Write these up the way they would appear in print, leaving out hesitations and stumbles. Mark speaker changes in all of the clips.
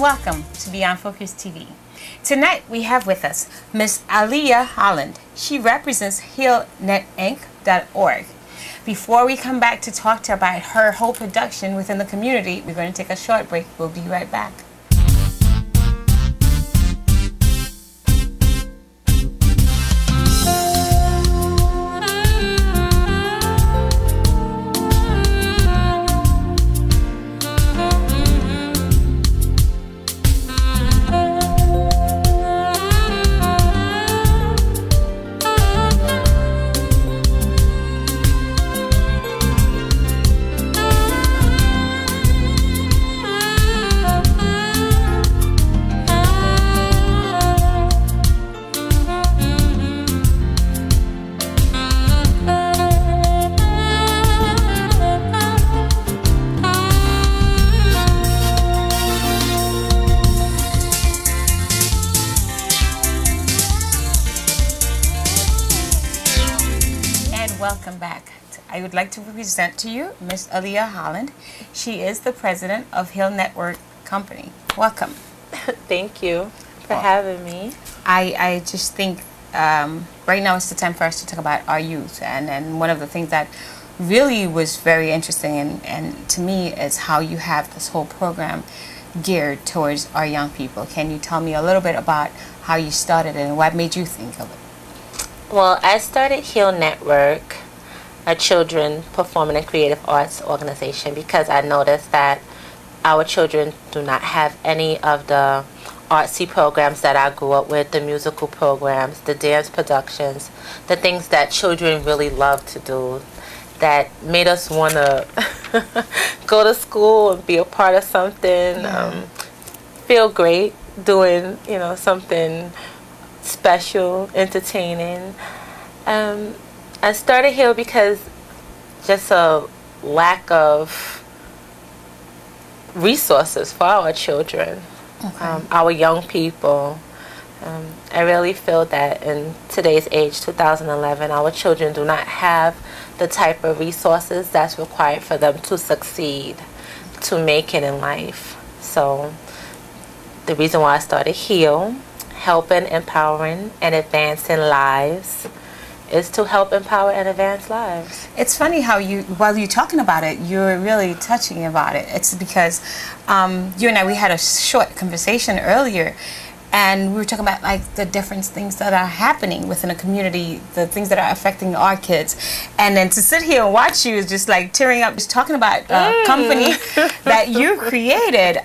Speaker 1: and welcome to Beyond Focus TV. Tonight we have with us Miss Aleah Holland. She represents HealNetInc.org. Before we come back to talk to her about her whole production within the community, we're going to take a short break. We'll be right back. Welcome back. I would like to present to you Miss Aleah Holland. She is the president of Heal Network Company. Welcome.
Speaker 2: Thank you for having me.
Speaker 1: I just think right now it's the time for us to talk about our youth, and one of the things that really was very interesting and to me is how you have this whole program geared towards our young people. Can you tell me a little bit about how you started and what made you think of it?
Speaker 2: Well, I started Heal Network, a children performing and creative arts organization, because I noticed that our children do not have any of the artsy programs that I grew up with, the musical programs, the dance productions, the things that children really love to do, that made us want to go to school and be a part of something, feel great doing, you know, something special, entertaining. I started Heal because just a lack of resources for our children, our young people. I really feel that in today's age, 2011, our children do not have the type of resources that's required for them to succeed, to make it in life. So the reason why I started Heal, helping, empowering, and advancing lives, is to help empower and advance lives. It's
Speaker 1: funny how while you're talking about it, you're really touching about it. It's because you and I, we had a short conversation earlier, and we were talking about like the different things that are happening within a community, the things that are affecting our kids. And then to sit here and watch you is just like tearing up, just talking about a company that you created.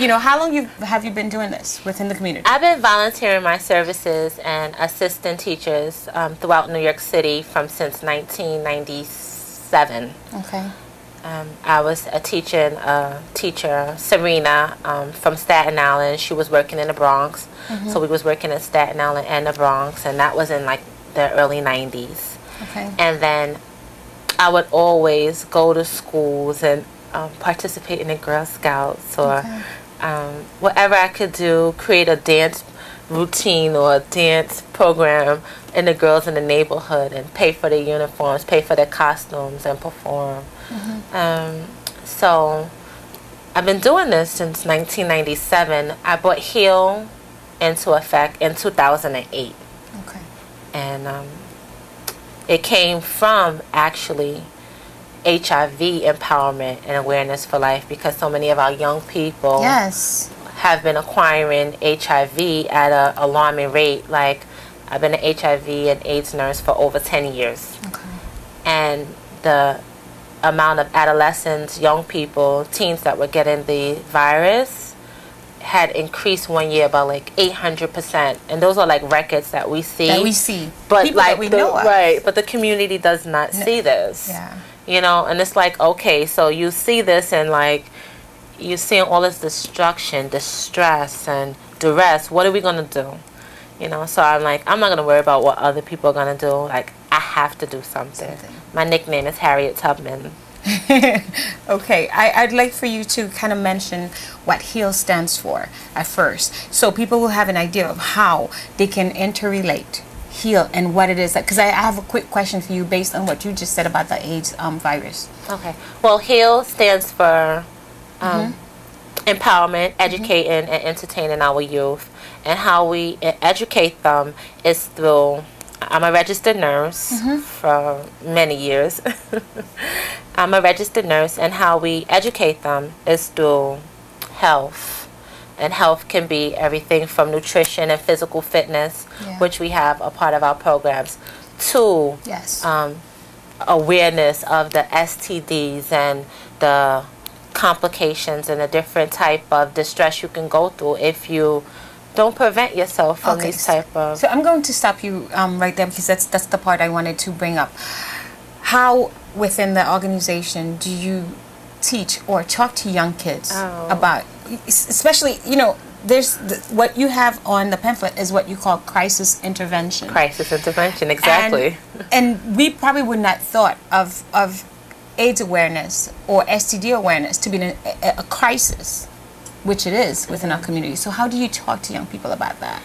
Speaker 1: You know, how long have you been doing this within the community?
Speaker 2: I've been volunteering my services and assisting teachers throughout New York City since 1997.
Speaker 1: Okay.
Speaker 2: I was a teacher, Serena, from Staten Island. She was working in the Bronx. So we was working in Staten Island and the Bronx, and that was in like the early 90s.
Speaker 1: Okay.
Speaker 2: And then I would always go to schools and participate in the Girl Scouts or whatever I could do, create a dance routine or a dance program in the girls in the neighborhood and pay for their uniforms, pay for their costumes, and perform. So I've been doing this since 1997. I brought Heal into effect in 2008.
Speaker 1: Okay.
Speaker 2: And it came from actually HIV empowerment and awareness for life, because so many of our young people have been acquiring HIV at an alarming rate. Like, I've been an HIV and AIDS nurse for over 10 years.
Speaker 1: Okay. And
Speaker 2: the amount of adolescents, young people, teens that were getting the virus had increased 1 year by like 800%. And those are like records that we see.
Speaker 1: But
Speaker 2: people like that we know of. Right, but the community does not see this.
Speaker 1: Yeah.
Speaker 2: You know, and it's like, okay, so you see this and like you're seeing all this destruction, distress, and duress. What are we going to do? You know, so I'm like, I'm not going to worry about what other people are going to do. Like, I have to do something. My nickname is Harriet Tubman.
Speaker 1: Okay, I'd like for you to kind of mention what HEAL stands for at first, so people will have an idea of how they can interrelate HEAL and what it is. Because I have a quick question for you based on what you just said about the AIDS virus.
Speaker 2: Okay, well, HEAL stands for empowerment, educating, and entertaining our youth. And how we educate them is through, I'm a registered nurse for many years. I'm a registered nurse, and how we educate them is through health. And health can be everything from nutrition and physical fitness, which we have a part of our programs, to awareness of the STDs and the complications and the different type of distress you can go through if you don't prevent yourself from these type of...
Speaker 1: So I'm going to stop you right there, because that's the part I wanted to bring up. How within the organization do you teach or talk to young kids about, especially, you know, there's what you have on the pamphlet is what you call crisis intervention.
Speaker 2: Crisis intervention, exactly.
Speaker 1: And we probably would not thought of AIDS awareness or STD awareness to be a crisis, which it is within our community. So how do you talk to young people about that?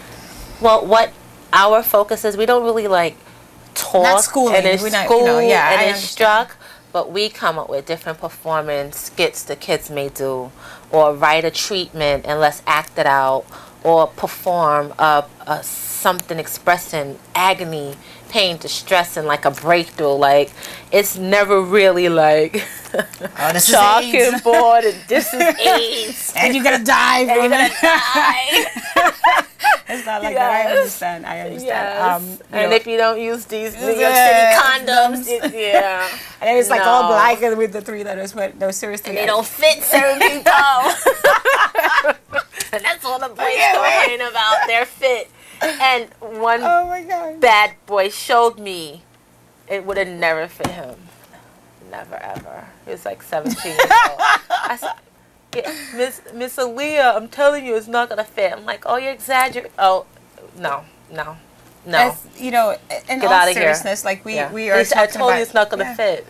Speaker 2: Well, what our focus is, we don't really like talk
Speaker 1: not schooling.
Speaker 2: And
Speaker 1: and
Speaker 2: instruct, but we come up with different performance skits the kids may do, or write a treatment and let's act it out, or perform something expressing agony, pain, distress, and like a breakthrough. Like, it's never really like chalk and board and this is AIDS
Speaker 1: and you're gonna die from
Speaker 2: you're gonna die.
Speaker 1: It's not like that. I understand.
Speaker 2: Yes. And if you don't use these New York City condoms,
Speaker 1: and then it's like all black and with the 3 letters, but no, seriously,
Speaker 2: and they don't fit certain people. And that's all the boys complain about, their fit. And one bad boy showed me it would have never fit him. Never ever. He was like 17 years old. I said, Miss Aleah, I'm telling you, it's not gonna fit. I'm like, oh, you're exaggerating. Oh, no.
Speaker 1: As, you know, in
Speaker 2: get
Speaker 1: all
Speaker 2: out of
Speaker 1: seriousness,
Speaker 2: here.
Speaker 1: like we are talking
Speaker 2: I told you it's not gonna fit.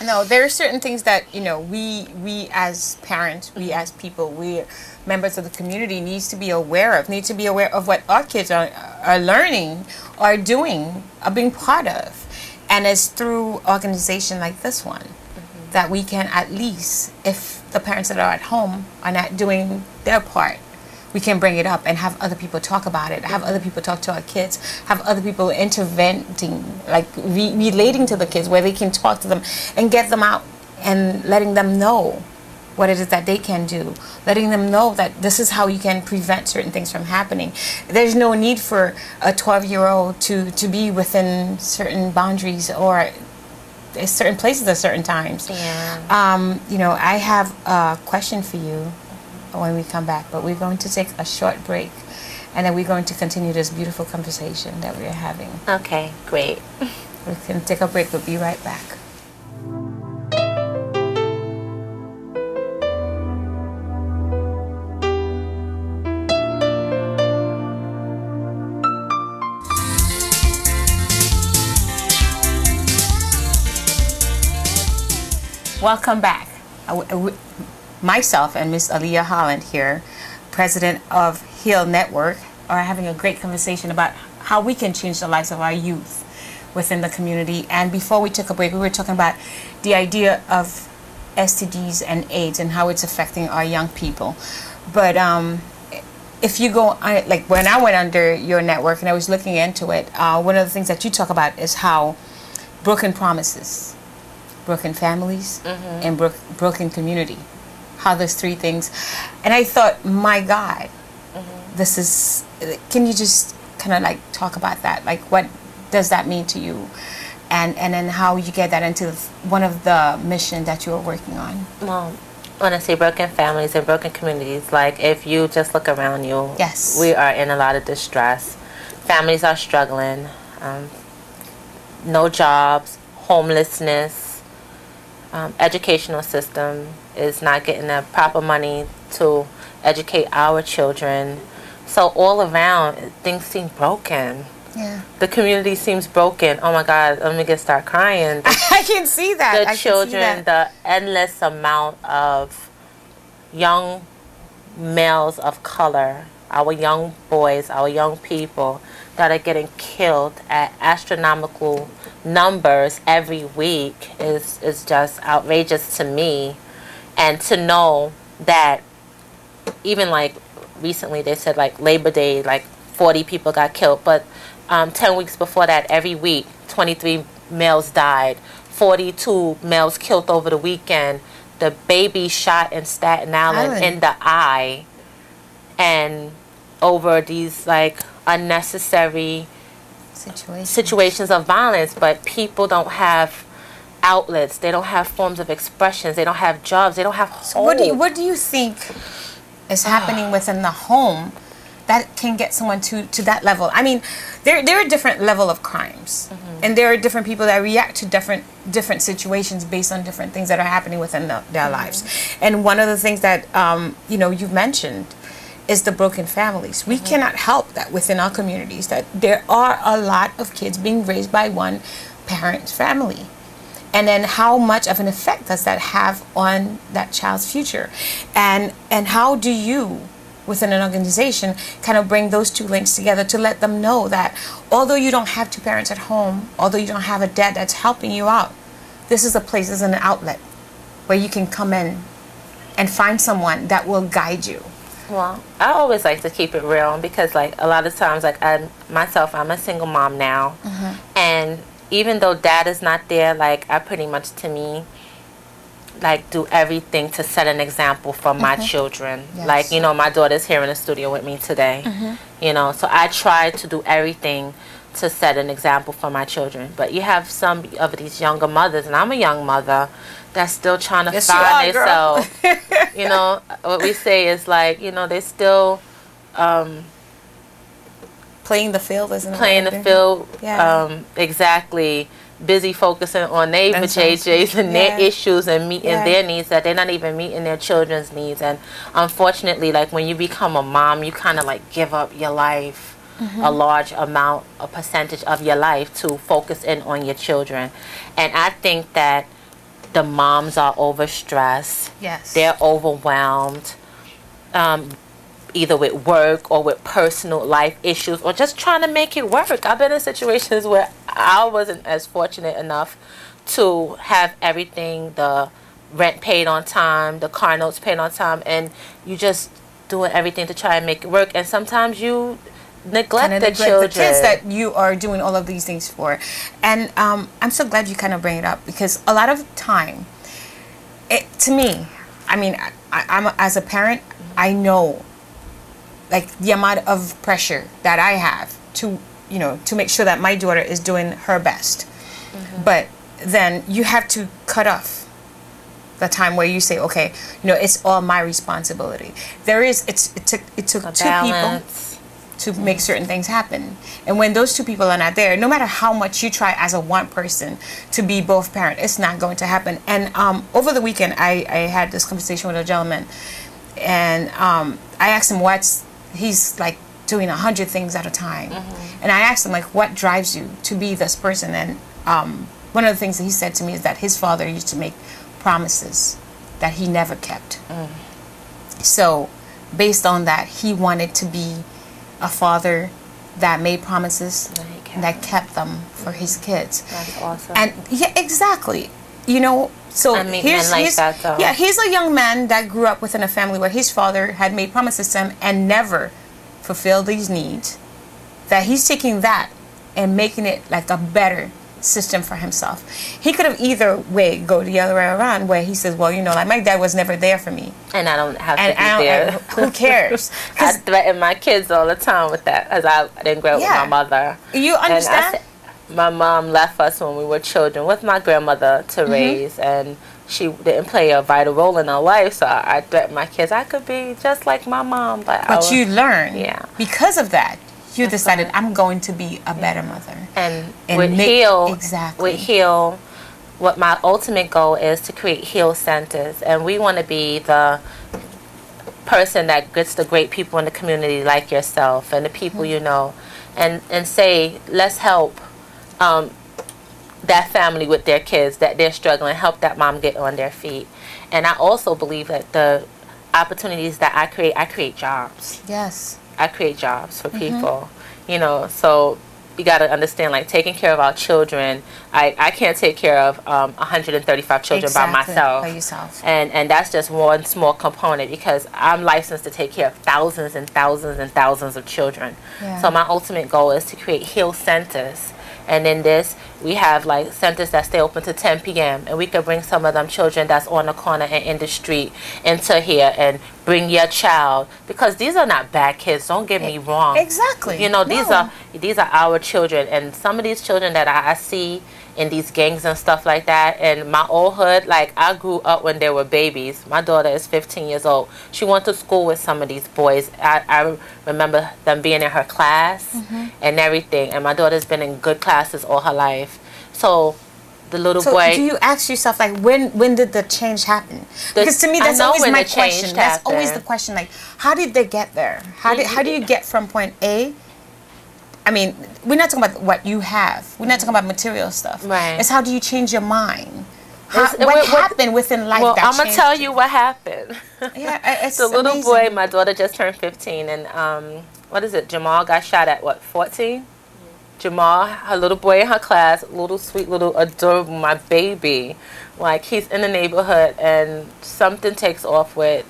Speaker 1: No, there are certain things that, you know, we as parents, we as people, we members of the community needs to be aware of what our kids are learning, are doing, are being part of. And it's through organization like this one that we can, at least, if the parents that are at home are not doing their part, we can bring it up and have other people talk about it, have other people talk to our kids, have other people intervening, like relating to the kids, where they can talk to them and get them out and letting them know what it is that they can do, letting them know that this is how you can prevent certain things from happening. There's no need for a 12-year-old to be within certain boundaries or certain places at certain times. You know, I have a question for you when we come back, but we're going to take a short break, and then we're going to continue this beautiful conversation that we're having.
Speaker 2: Okay, great.
Speaker 1: We can take a break. We'll be right back. Welcome back. Myself and Miss Aleah Holland here, president of Heal Network, are having a great conversation about how we can change the lives of our youth within the community. And before we took a break, we were talking about the idea of STDs and AIDS and how it's affecting our young people. But if you go, like when I went under your network and I was looking into it, one of the things that you talk about is how broken promises, broken families, and broken community. How those 3 things. And I thought, my God, this is, can you just kind of like talk about that? Like, what does that mean to you? And then how you get that into one of the mission that you are working on?
Speaker 2: Well, when I say broken families and broken communities, like if you just look around you, we are in a lot of distress. Families are struggling, no jobs, homelessness, educational system is not getting the proper money to educate our children. So all around, things seem broken. Yeah. The community seems broken. Oh my God, let me start crying.
Speaker 1: I can see that.
Speaker 2: The children, the endless amount of young males of color, our young boys, our young people that are getting killed at astronomical numbers every week is just outrageous to me. And to know that even like recently they said like Labor Day, like 40 people got killed, but 10 weeks before that, every week 23 males died, 42 males killed over the weekend. The baby shot in Staten Island in the eye, and over these like unnecessary situations of violence. But people don't have outlets, they don't have forms of expressions, they don't have jobs, they don't have hope.
Speaker 1: So what do you think is happening within the home that can get someone to that level? I mean, there are different level of crimes, and there are different people that react to different situations based on different things that are happening within their lives. And one of the things that you know, you've mentioned is the broken families. We cannot help that within our communities that there are a lot of kids being raised by one parent's family. And then how much of an effect does that have on that child's future? And how do you, within an organization, kind of bring those two links together to let them know that although you don't have two parents at home, although you don't have a dad that's helping you out, this is a place, this is an outlet where you can come in and find someone that will guide you.
Speaker 2: Well, I always like to keep it real, because like a lot of times, like I'm a single mom now, and even though dad is not there, like I pretty much, to me, like do everything to set an example for my children.
Speaker 1: Yes.
Speaker 2: Like, you know, my daughter's here in the studio with me today, you know, so I try to do everything to set an example for my children. But you have some of these younger mothers, and I'm a young mother, that's still trying to find themselves. You know, what we say is like, you know, they're still
Speaker 1: playing the field, isn't it?
Speaker 2: Playing the field, exactly. Busy focusing on their JJs and their issues and meeting their needs, that they're not even meeting their children's needs. And unfortunately, like when you become a mom, you kind of like give up your life, a large amount, a percentage of your life to focus in on your children. And I think that the moms are overstressed.
Speaker 1: Yes.
Speaker 2: They're overwhelmed, either with work or with personal life issues, or just trying to make it work. I've been in situations where I wasn't as fortunate enough to have everything, the rent paid on time, the car notes paid on time, and you just doing everything to try and make it work. And sometimes you neglect the children.
Speaker 1: The kids that you are doing all of these things for. And I'm so glad you kind of bring it up, because a lot of time, to me, I mean, I'm as a parent, I know like the amount of pressure that I have to, you know, to make sure that my daughter is doing her best. But then you have to cut off the time where you say, okay, you know, it's all my responsibility. It took two people to make certain things happen. And when those two people are not there, no matter how much you try as a one person to be both parent, it's not going to happen. And over the weekend, I had this conversation with a gentleman, and I asked him he's like doing 100 things at a time. And I asked him, like, what drives you to be this person? And one of the things that he said to me is that his father used to make promises that he never kept. So based on that, he wanted to be a father that made promises and that kept them for his kids.
Speaker 2: That's awesome.
Speaker 1: And yeah, exactly. You know, so he's a young man that grew up within a family where his father had made promises to him and never fulfilled these needs. That he's taking that and making it like a better system for himself. He could have either way go the other way around, where he says, well, you know, like my dad was never there for me,
Speaker 2: and I don't have to be there.
Speaker 1: Who cares?
Speaker 2: I threaten my kids all the time with that, because I didn't grow up with my mother.
Speaker 1: You understand?
Speaker 2: My mom left us when we were children with my grandmother to raise, and she didn't play a vital role in our life, so I threatened my kids, I could be just like my mom. But
Speaker 1: you learn, because of that, you decided, I'm going to be a better mother. And
Speaker 2: with Heal, what my ultimate goal is to create Heal centers, and we want to be the person that gets the great people in the community like yourself and the people you know, and say, let's help that family with their kids that they're struggling, help that mom get on their feet. And I also believe that the opportunities that I create jobs.
Speaker 1: Yes.
Speaker 2: I create jobs for people, you know, so you got to understand, like, taking care of our children, I can't take care of 135 children by myself. And that's just one small component, because I'm licensed to take care of thousands and thousands and thousands of children.
Speaker 1: Yeah.
Speaker 2: So my ultimate goal is to create heal centers. And in this, we have like centers that stay open to 10 p.m. and we could bring some of them children that's on the corner and in the street into here and bring your child, because these are not bad kids. Don't get me wrong.
Speaker 1: Exactly.
Speaker 2: You know, these are our children, and some of these children that I see in these gangs and stuff like that. And my old hood, like, I grew up when they were babies. My daughter is 15 years old. She went to school with some of these boys. I remember them being in her class and everything. And my daughter's been in good classes all her life. So the little boy.
Speaker 1: Do you ask yourself, like, when did the change happen? Because to me, that's always my question. That's always the question. Like, how did they get there? How do you get from point A? I mean, we're not talking about what you have. We're not talking about material stuff.
Speaker 2: Right.
Speaker 1: It's how do you change your mind? What happened within life that
Speaker 2: I'm going to tell you what happened.
Speaker 1: Yeah, it's
Speaker 2: the little
Speaker 1: amazing.
Speaker 2: boy, my daughter just turned 15, and what is it? Jamal got shot at, what, 14? Jamal, her little boy in her class, little sweet, little adorable, my baby. Like, he's in the neighborhood, and something takes off with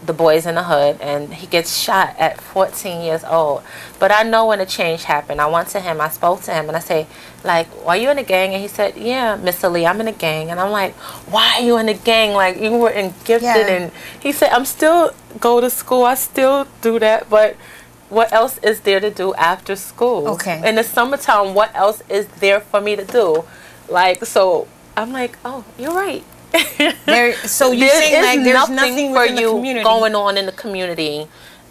Speaker 2: the boys in the hood, and he gets shot at 14 years old. But I know when the change happened. I went to him, I spoke to him, and I say, like, "Are you in a gang?" And he said, "Yeah, Miss Aleah, I'm in a gang." And I'm like, "Why are you in a gang? Like, you were in gifted." And he said, "I'm still go to school, I still do that, but what else is there to do after school?
Speaker 1: Okay.
Speaker 2: In the summertime, what else is there for me to do?" Like, so I'm like, "Oh, you're right."
Speaker 1: So you're saying, like, there's nothing
Speaker 2: for
Speaker 1: within the community
Speaker 2: going on in the community,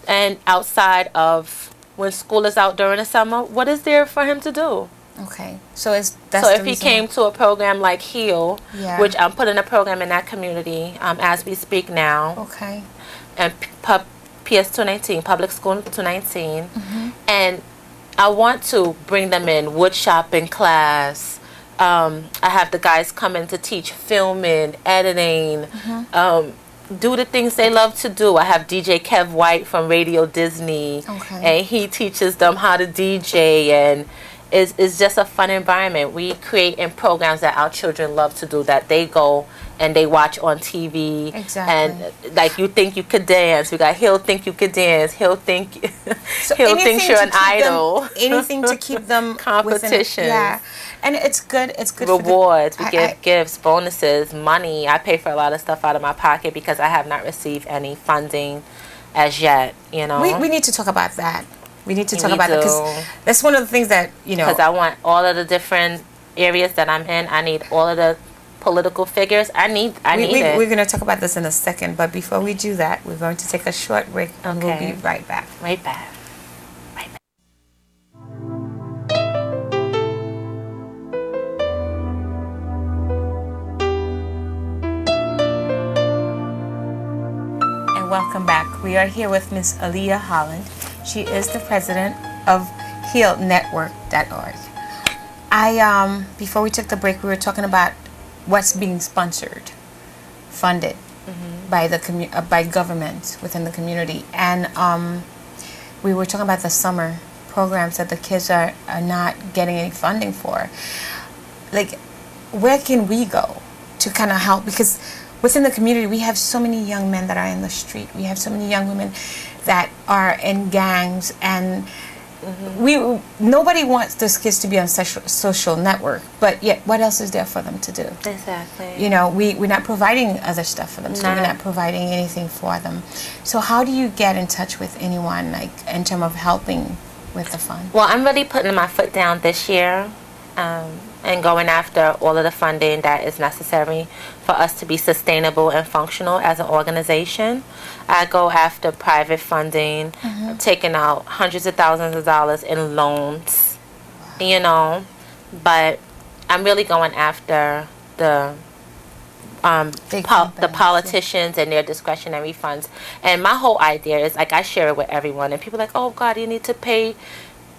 Speaker 2: and outside of when school is out during the summer, what is there for him to do?
Speaker 1: Okay, so if
Speaker 2: he came to a program like Heal, which I'm putting a program in that community as we speak now.
Speaker 1: Okay.
Speaker 2: And PS 219, Public School 219, and I want to bring them in wood shopping class. I have the guys come in to teach filming, editing, do the things they love to do. I have DJ Kev White from Radio Disney, and he teaches them how to DJ, and it's just a fun environment. We create in programs that our children love to do, that they go and they watch on TV.
Speaker 1: Exactly.
Speaker 2: And like, you think you could dance. We got he'll think you could dance. He'll think he'll think you're an idol.
Speaker 1: Anything to keep them
Speaker 2: competitions.
Speaker 1: Yeah. And it's good. It's good.
Speaker 2: Rewards. We give gifts, bonuses, money. I pay for a lot of stuff out of my pocket because I have not received any funding as yet. You know.
Speaker 1: We need to talk about that. We need to talk about it, because that's one of the things that, you know.
Speaker 2: Because I want all of the different areas that I'm in. I need all of the political figures. I need it.
Speaker 1: We're going to talk about this in a second, but before we do that, we're going to take a short break, and we'll be right back.
Speaker 2: Right back.
Speaker 1: Welcome back. We are here with Miss Aleah Holland. She is the president of HealNetwork.org. Before we took the break, we were talking about what's being sponsored, funded by the by government within the community, and we were talking about the summer programs that the kids are not getting any funding for. Like, where can we go to kind of help? Because within the community, we have so many young men that are in the street. We have so many young women that are in gangs, and nobody wants those kids to be on social network. But yet, what else is there for them to do?
Speaker 2: Exactly.
Speaker 1: You know, we're not providing other stuff for them. So we're not providing anything for them. So how do you get in touch with anyone, like, in terms of helping with the fund?
Speaker 2: Well, I'm really putting my foot down this year. And going after all of the funding that is necessary for us to be sustainable and functional as an organization. I go after private funding, taking out hundreds of thousands of dollars in loans, you know, but I'm really going after the politicians and their discretionary funds. And my whole idea is, like, I share it with everyone, and people are like, "Oh God, you need to pay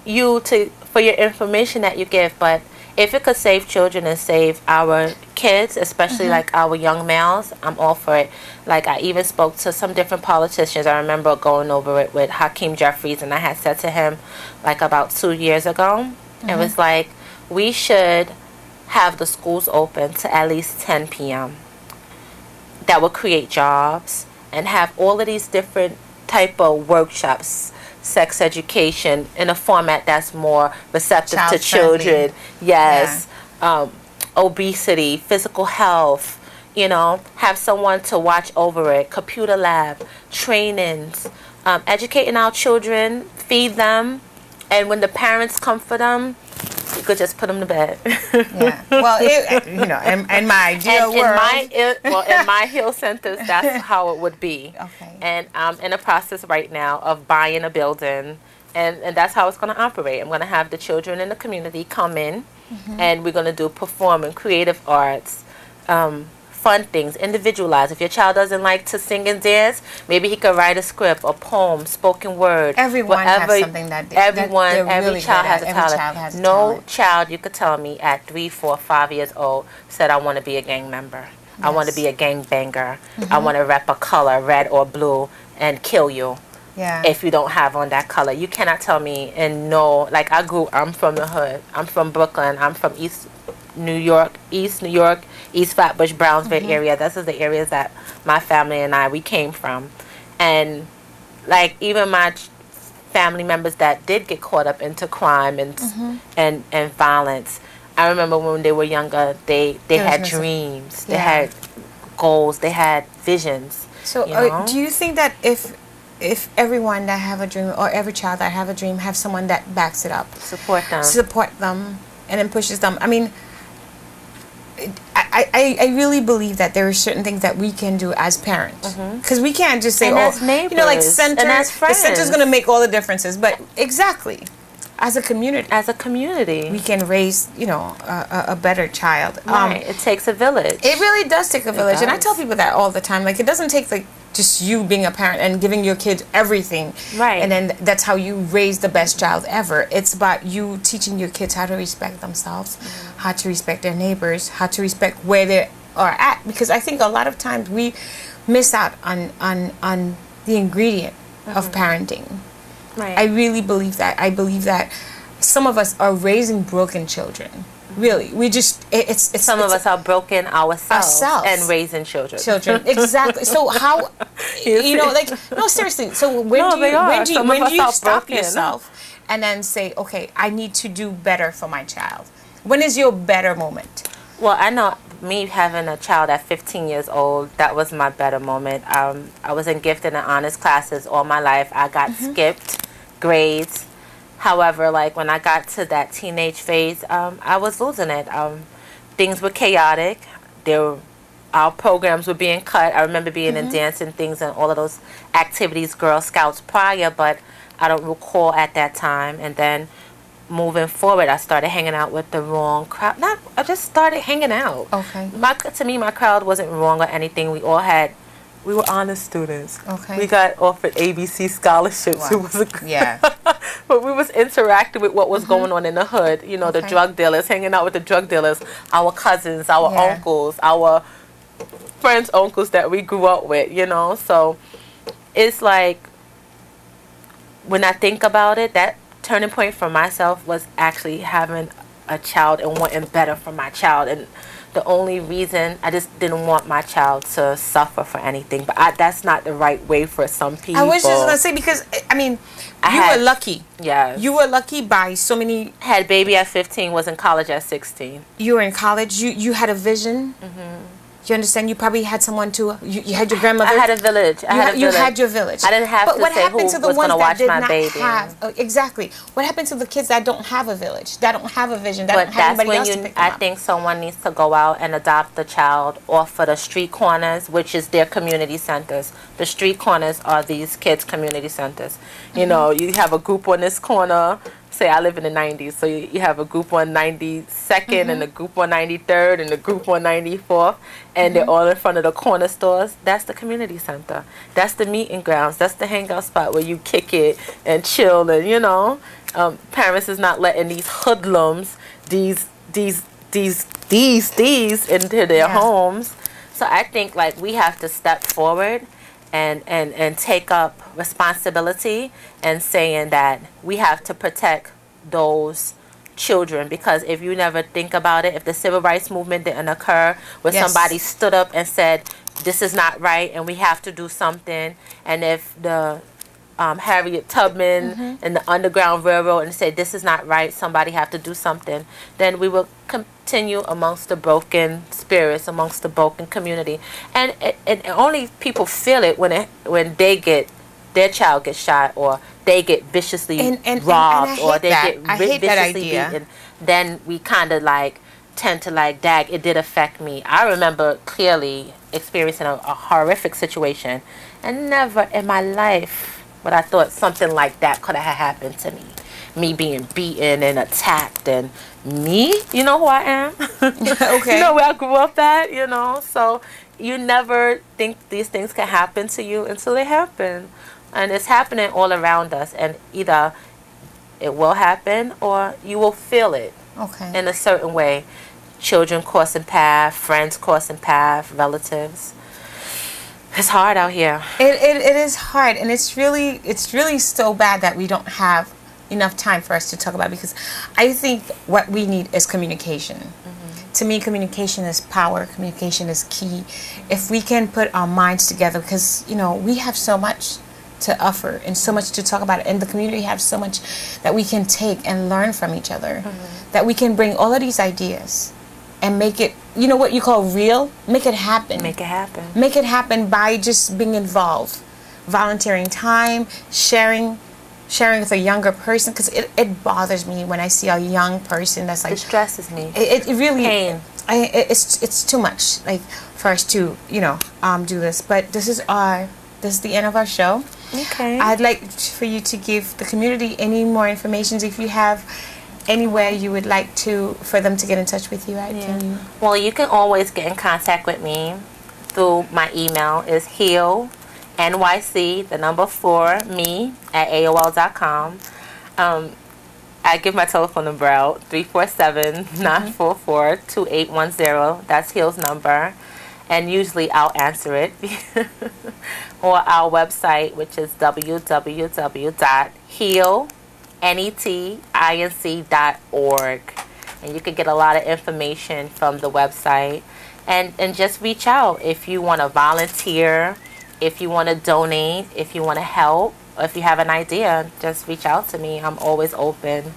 Speaker 2: for your information that you give," but if it could save children and save our kids, especially like our young males, I'm all for it. Like, I even spoke to some different politicians. I remember going over it with Hakeem Jeffries, and I had said to him, like, about 2 years ago, It was like, we should have the schools open to at least 10 p.m. That would create jobs and have all of these different type of workshops, sex education, in a format that's more receptive to children. Yes. Yeah. Obesity, physical health, you know, have someone to watch over it, computer lab, trainings, educating our children, feed them, and when the parents come for them, you could just put them to bed.
Speaker 1: Yeah. Well, you know, in my ideal world.
Speaker 2: In my Hill centers, that's how it would be.
Speaker 1: Okay.
Speaker 2: And I'm in a process right now of buying a building, and that's how it's going to operate. I'm going to have the children in the community come in, and we're going to do performing, creative arts, fun things, individualized. If your child doesn't like to sing and dance, maybe he could write a script, a poem, spoken word.
Speaker 1: Everyone has something that
Speaker 2: every child has a talent. No child, you could tell me, at 3, 4, 5 years old said, I want to be a gang member. Yes. I want to be a gang banger. I want to rep a color, red or blue, and kill you.
Speaker 1: Yeah.
Speaker 2: If you don't have on that color. You cannot tell me, and no, like I'm from the hood. I'm from Brooklyn. I'm from East New York, East Flatbush, Brownsville area. This is the areas that my family and we came from. And like even my family members that did get caught up into crime and violence, I remember when they were younger, they had dreams, they had goals, they had visions.
Speaker 1: So do you think that if everyone that have a dream, or every child that have a dream, have someone that backs it up, support them, and then pushes them? I mean, I really believe that there are certain things that we can do as parents, because we can't just say,
Speaker 2: as neighbors,
Speaker 1: you know, like center,
Speaker 2: and as friends.
Speaker 1: The center's going to make all the differences. But exactly, as a community, we can raise, you know, a better child.
Speaker 2: Right. It takes a village.
Speaker 1: It really does take a village, and I tell people that all the time. Like, it doesn't take like just you being a parent and giving your kids everything,
Speaker 2: right? And
Speaker 1: then that's how you raise the best child ever. It's about you teaching your kids how to respect themselves, how to respect their neighbors, how to respect where they are at. Because I think a lot of times we miss out on the ingredient of parenting.
Speaker 2: Right.
Speaker 1: I really believe that. I believe that some of us are raising broken children. Really, we just
Speaker 2: some of us are broken ourselves and raising children.
Speaker 1: Exactly. So how, you know, like, no, seriously. So when do you stop yourself and then say, okay, I need to do better for my child? When is your better moment?
Speaker 2: Well, I know me having a child at 15 years old, that was my better moment. I was in gifted and honors classes all my life. I got skipped grades. However, like when I got to that teenage phase, I was losing it. Things were chaotic. Our programs were being cut. I remember being in dance and things and all of those activities, Girl Scouts prior, but I don't recall at that time. And then moving forward, I started hanging out with the wrong crowd. I just started hanging out.
Speaker 1: Okay.
Speaker 2: To me, my crowd wasn't wrong or anything. We were honest students.
Speaker 1: Okay.
Speaker 2: We got offered ABC scholarships.
Speaker 1: Wow.
Speaker 2: It was but we was interacting with what was going on in the hood. You know, the drug dealers, hanging out with the drug dealers, our cousins, our uncles, our friends' uncles that we grew up with, you know. So it's like, when I think about it, that turning point for myself was actually having a child and wanting better for my child. And the only reason, I just didn't want my child to suffer for anything. But that's not the right way for some people.
Speaker 1: I was just going to say, because, I mean, you were lucky.
Speaker 2: Yes.
Speaker 1: You were lucky by so many.
Speaker 2: Had baby at 15, was in college at 16.
Speaker 1: You were in college. You had a vision. You understand? You probably had someone to. You had your grandmother.
Speaker 2: I had a village.
Speaker 1: You had your village.
Speaker 2: I didn't have to say who was going to watch my baby.
Speaker 1: Exactly. What happened to the kids that don't have a village? That don't have a vision? That don't have anybody else to pick them up?
Speaker 2: I think someone needs to go out and adopt the child off of the street corners, which is their community centers. The street corners are these kids' community centers. You know, you have a group on this corner. Say I live in the 90s, so you have a group on 92nd and a group on 93rd and a group on 94th, and they're all in front of the corner stores. That's the community center. That's the meeting grounds. That's the hangout spot where you kick it and chill, and you know, parents is not letting these hoodlums, these into their homes. So I think like we have to step forward and take up responsibility and saying that we have to protect those children, because if you never think about it, if the civil rights movement didn't occur where
Speaker 1: Yes.
Speaker 2: somebody stood up and said this is not right and we have to do something, and if the Harriet Tubman and the Underground Railroad and say this is not right, somebody have to do something, then we will continue amongst the broken spirits, amongst the broken community, and only people feel it when they get their child gets shot, or they get viciously robbed, or they get viciously beaten. Then we kind of like tend to like, dag, it did affect me. I remember clearly experiencing a horrific situation, and never in my life but I thought something like that could have happened to me. Me being beaten and attacked, and me, you know who I am?
Speaker 1: Okay.
Speaker 2: You know where I grew up at, you know? So you never think these things can happen to you until they happen. And it's happening all around us, and either it will happen or you will feel it in a certain way. Children crossing path, friends crossing path, relatives. It's hard out here.
Speaker 1: It is hard, and it's really so bad that we don't have enough time for us to talk about it, because I think what we need is communication. To me, communication is power. Communication is key. If we can put our minds together, because you know we have so much to offer and so much to talk about, and the community have so much that we can take and learn from each other, that we can bring all of these ideas and make it, you know what you call real, make it happen.
Speaker 2: Make it happen.
Speaker 1: Make it happen by just being involved, volunteering time, sharing with a younger person, because it bothers me when I see a young person that's like,
Speaker 2: it stresses me.
Speaker 1: It really,
Speaker 2: pain.
Speaker 1: It's too much, like, for us to do this. But this is the end of our show.
Speaker 2: Okay.
Speaker 1: I'd like for you to give the community any more information, if you have anywhere you would like for them to get in touch with you at.
Speaker 2: Yeah. Well, you can always get in contact with me through my email is healnyc4me@aol.com. I give my telephone number out, 347-944-2810. That's Heal's number, and usually I'll answer it. Or our website, which is www.healnetinc.org, and you can get a lot of information from the website, and just reach out if you want to volunteer, if you want to donate, if you want to help, or if you have an idea, just reach out to me. I'm always open,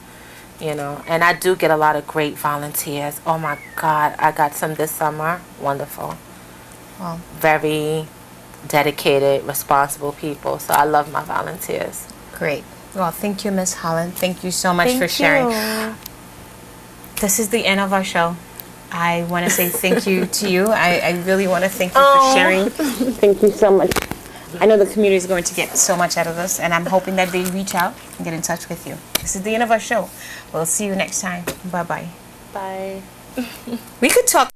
Speaker 2: you know, and I do get a lot of great volunteers. Oh my God, I got some this summer. Wonderful.
Speaker 1: Wow.
Speaker 2: Very dedicated, responsible people. So I love my volunteers.
Speaker 1: Great. Well, thank you, Miss Holland. Thank you so much for sharing. This is the end of our show. I want to say thank you to you. I really want to thank you for sharing. Thank you so much. I know the community is going to get so much out of this, and I'm hoping that they reach out and get in touch with you. This is the end of our show. We'll see you next time. Bye-bye.
Speaker 2: Bye.
Speaker 1: We could talk